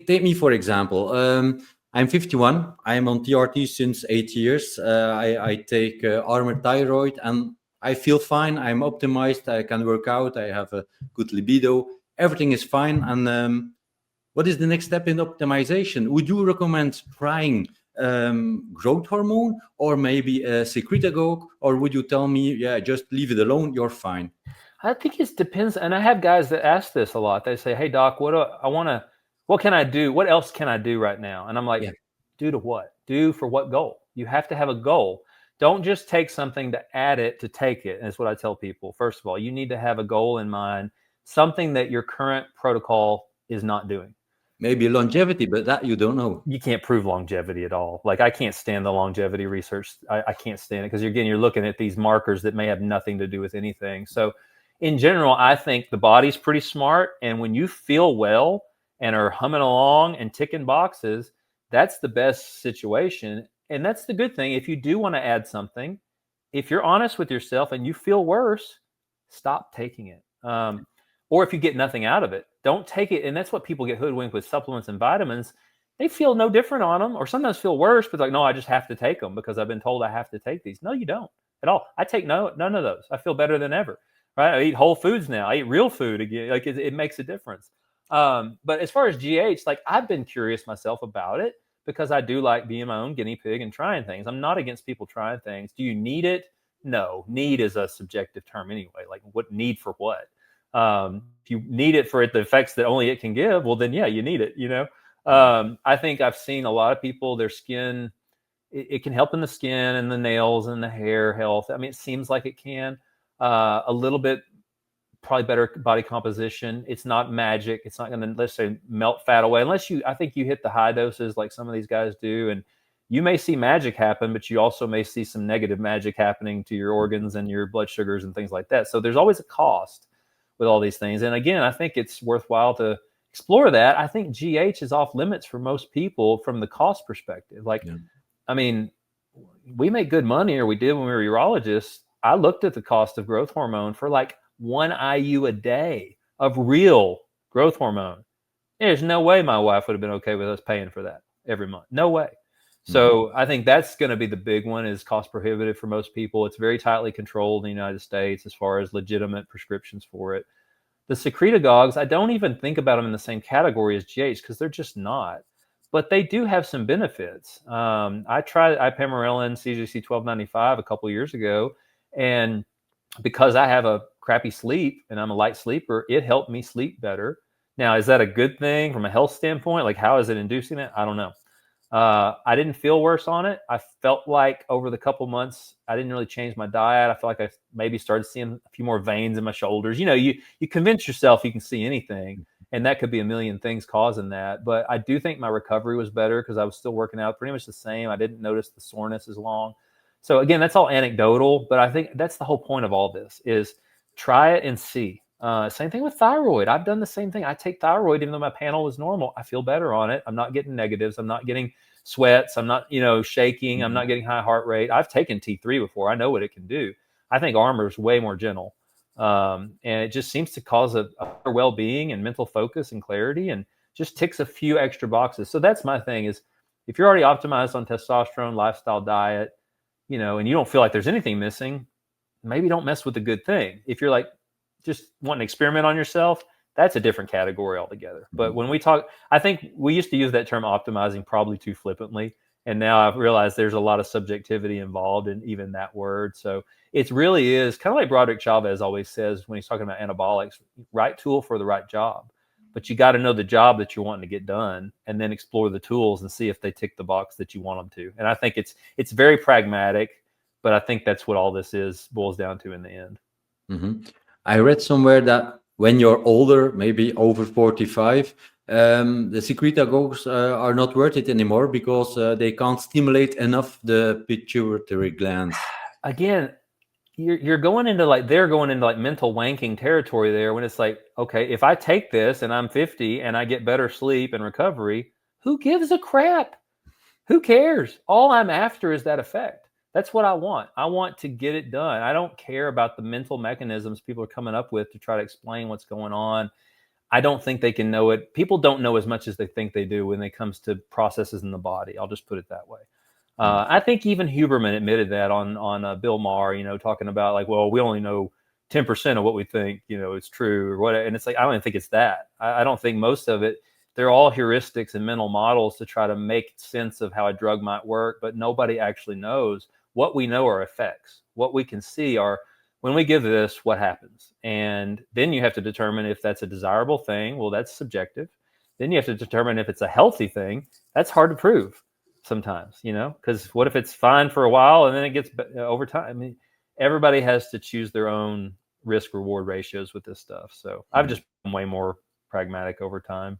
Take me for example. I'm 51. I'm on TRT since 8 years. I take armored thyroid, and I feel fine. I'm optimized. I can work out. I have a good libido. Everything is fine. And what is the next step in optimization? Would you recommend trying growth hormone or maybe a secretagogue, or would you tell me, yeah, just leave it alone, you're fine? I think it depends. And I have guys that ask this a lot. They say, "Hey doc, what can I do? What else can I do right now?" And I'm like, Yeah, do to what? Do for what goal? You have to have a goal. Don't just take something to add it to take it. And that's what I tell people. First of all, you need to have a goal in mind, something that your current protocol is not doing. maybe longevity, but that you don't know. You can't prove longevity at all. Like I can't stand the longevity research. I can't stand it because you're looking at these markers that may have nothing to do with anything. So in general, I think the body's pretty smart. And when you feel well and are humming along and ticking boxes, that's the best situation. And that's the good thing. If you do want to add something, if you're honest with yourself and you feel worse, stop taking it. Or if you get nothing out of it, don't take it. And that's what people get hoodwinked with supplements and vitamins. They feel no different on them, or sometimes feel worse, but like, no, I just have to take them because I've been told I have to take these. No, you don't at all. I take none of those. I feel better than ever. Right? I eat whole foods now. I eat real food again. Like it makes a difference. But as far as GH, like I've been curious myself about it because I do like being my own guinea pig and trying things. I'm not against people trying things. Do you need it? No, need is a subjective term anyway. Like what need for what? If you need it for the effects that only it can give, well, then yeah, you need it. I think I've seen a lot of people, their skin, it can help in the skin and the nails and the hair health. I mean, it seems like it can. A little bit, probably better body composition. It's not magic. It's not going to, let's say, melt fat away unless I think you hit the high doses like some of these guys do. And you may see magic happen, but you also may see some negative magic happening to your organs and your blood sugars and things like that. So there's always a cost with all these things. And again, I think it's worthwhile to explore that. I think GH is off limits for most people from the cost perspective. Like, Yeah. I mean, we make good money, or we did when we were urologists. I looked at the cost of growth hormone for like 1 IU a day of real growth hormone. There's no way my wife would have been okay with us paying for that every month. No way. Mhm. So I think that's going to be the big one, is cost prohibitive for most people. It's very tightly controlled in the United States as far as legitimate prescriptions for it. The secretagogues, I don't even think about them in the same category as GH because they're just not. But they do have some benefits. I tried ipamorelin CGC 1295 a couple of years ago, and because I have a crappy sleep and I'm a light sleeper, it helped me sleep better. Now, is that a good thing from a health standpoint? Like, how is it inducing it? I don't know. I didn't feel worse on it. I felt like over the couple months, I didn't really change my diet. I felt like I maybe started seeing a few more veins in my shoulders. You convince yourself you can see anything, and that could be a million things causing that. But I do think my recovery was better because I was still working out pretty much the same. I didn't notice the soreness as long. So again, that's all anecdotal, but I think that's the whole point of all this is try it and see. Same thing with thyroid. I've done the same thing. I take thyroid, even though my panel was normal. I feel better on it. I'm not getting negatives. I'm not getting sweats. I'm not, shaking. I'm not getting high heart rate. I've taken T3 before. I know what it can do. I think Armor is way more gentle. And it just seems to cause a well-being and mental focus and clarity, and just ticks a few extra boxes. So that's my thing is, if you're already optimized on testosterone, lifestyle, diet, and you don't feel like there's anything missing, maybe don't mess with the good thing. If you're like just wanting to experiment on yourself, that's a different category altogether. But when we talk, I think we used to use that term optimizing probably too flippantly. And now I've realized there's a lot of subjectivity involved in even that word. So it really is kind of like Broderick Chavez always says when he's talking about anabolics, right tool for the right job. But you got to know the job that you're wanting to get done, and then explore the tools and see if they tick the box that you want them to. And I think it's very pragmatic, but I think that's what all this boils down to in the end. Mhm. I read somewhere that when you're older, maybe over 45, the secretagogues are not worth it anymore because they can't stimulate enough the pituitary glands. Again, you're going into like, they're going into like mental wanking territory there, when it's like, okay, if I take this and I'm 50 and I get better sleep and recovery, who gives a crap? Who cares? All I'm after is that effect. That's what I want. I want to get it done. I don't care about the mental mechanisms people are coming up with to try to explain what's going on. I don't think they can know it. People don't know as much as they think they do when it comes to processes in the body. I'll just put it that way. I think even Huberman admitted that on Bill Maher, talking about like, well, we only know 10% of what we think, is true or what. And it's like, I don't even think it's that. I don't think most of it, they're all heuristics and mental models to try to make sense of how a drug might work, but nobody actually knows. What we know are effects. What we can see are, when we give this, what happens? And then you have to determine if that's a desirable thing. Well, that's subjective. Then you have to determine if it's a healthy thing. That's hard to prove sometimes, because what if it's fine for a while and then it gets over time? I mean, everybody has to choose their own risk reward ratios with this stuff. So I've just been way more pragmatic over time.